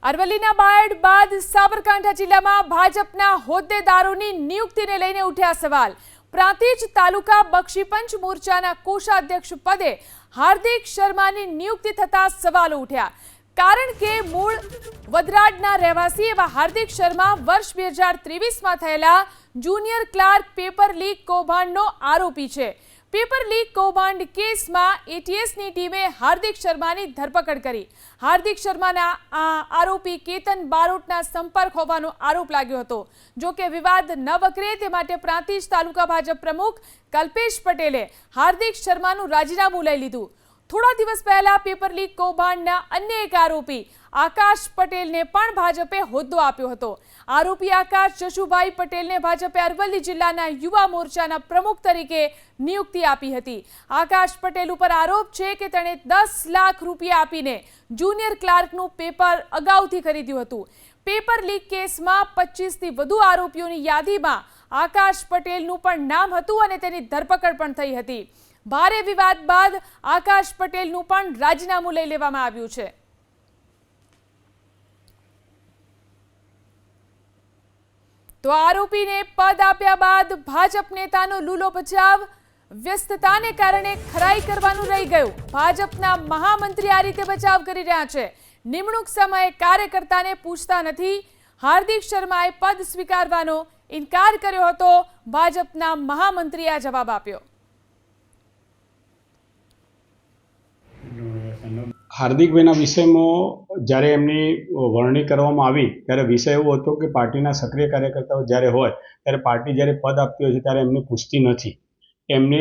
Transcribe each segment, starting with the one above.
અરવલ્લીના બાયડ બાદ સાબરકાંઠા જિલ્લામાં ભાજપના હોદ્દેદારોની નિયુક્તિને લઈને ઉઠ્યા સવાલ। પ્રાંતિજ તાલુકા બક્ષીપંચ મોરચાના કોષાધ્યક્ષ પદે હાર્દિક શર્માની નિયુક્તિ થતા સવાલો ઉઠ્યા। કારણ કે મૂળ વડરાજના રહેવાસી એવા હાર્દિક શર્મા વર્ષ 2023માં થયેલા જુનિયર ક્લાર્ક પેપર લીક કૌભાંડનો આરોપી છે। પેપર લીક કૌભાંડ કેસમાં એટીએસની ટીમે હાર્દિક શર્માની ધરપકડ કરી। હાર્દિક શર્માના આરોપી કેતન બારોટના સંપર્ક હોવાનો આરોપ લાગ્યો હતો। જો કે વિવાદ ન વકરે તે માટે પ્રાંતિજ તાલુકા ભાજપ પ્રમુખ કલ્પેશ પટેલે હાર્દિક શર્માનું રાજીનામું લઈ લીધું। થોડા દિવસ પહેલા પેપર લીક કૌભાંડના અન્ય એક આરોપી આકાશ પટેલને પણ ભાજપે હોદ્દો આપ્યો હતો। આરોપી આકાશ જશુભાઈ પટેલને ભાજપે અરવલ્લી જિલ્લાના યુવા મોરચાના પ્રમુખ તરીકે નિયુક્તિ આપી હતી। આકાશ પટેલ ઉપર આરોપ છે કે તેણે 10 લાખ રૂપિયા આપીને જુનિયર ક્લાર્કનું પેપર અગાઉથી ખરીદ્યું હતું। પેપર લીક કેસમાં 25થી વધુ આરોપીઓની યાદીમાં આકાશ પટેલનું પણ નામ હતું અને તેની ધરપકડ પણ થઈ હતી। ભારે વિવાદ બાદ આકાશ પટેલનું પણ રાજીનામું લઈ લેવામાં આવ્યું છે। તો આરોપીને પદ આપ્યા બાદ ભાજપ નેતાનો લૂલો બચાવ વ્યસ્તતાને કારણે ખરાઈ કરવાનું રહી ગયું। ભાજપના મહામંત્રી આ રીતે બચાવ કરી રહ્યા છે। નિમણૂક સમયે કાર્યકર્તાને પૂછતા નથી। હાર્દિક શર્માએ પદ સ્વીકારવાનો ઇનકાર કર્યો હતો। ભાજપના મહામંત્રીએ આ જવાબ આપ્યો। હાર્દિકભાઈના વિષયમાં જ્યારે એમની વરણી કરવામાં આવી ત્યારે વિષય એવો હતો કે પાર્ટીના સક્રિય કાર્યકર્તાઓ જ્યારે હોય ત્યારે પાર્ટી જ્યારે પદ આપતી હોય છે ત્યારે એમને પૂછતી નથી। એમને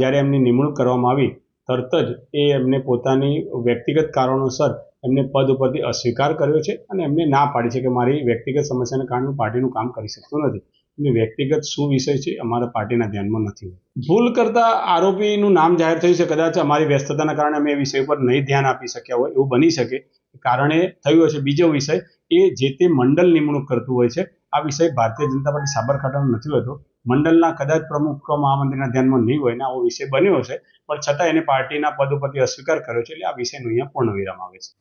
જ્યારે એમની નિમણૂક કરવામાં આવી તરત જ એમને પોતાની વ્યક્તિગત કારણોસર એમને પદ ઉપરથી અસ્વીકાર કર્યો છે અને એમને ના પાડી છે કે મારી વ્યક્તિગત સમસ્યાને કારણે હું પાર્ટીનું કામ કરી શકતો નથી। એમની વ્યક્તિગત શું વિષય છે અમારા પાર્ટીના ધ્યાનમાં નથી। ભૂલ કરતા આરોપીનું નામ જાહેર થયું છે। કદાચ અમારી વ્યસ્તતાના કારણે અમે એ વિષય ઉપર નહીં ધ્યાન આપી શક્યા હોય એવું બની શકે। કારણે થયું હશે। બીજો વિષય એ જે તે મંડળ નિમણૂક કરતું હોય છે। આ વિષય ભારતીય જનતા પાર્ટી સાબરકાંઠાનો નથી હોતો। મંડળના કદાચ પ્રમુખ મહામંત્રીના ધ્યાનમાં નહીં હોય ને આવો વિષય બન્યો હશે, પણ છતાં એને પાર્ટીના પદ ઉપરથી અસ્વીકાર કર્યો છે। એટલે આ વિષયનો અહીંયા પૂર્ણ વિરામ આવે છે।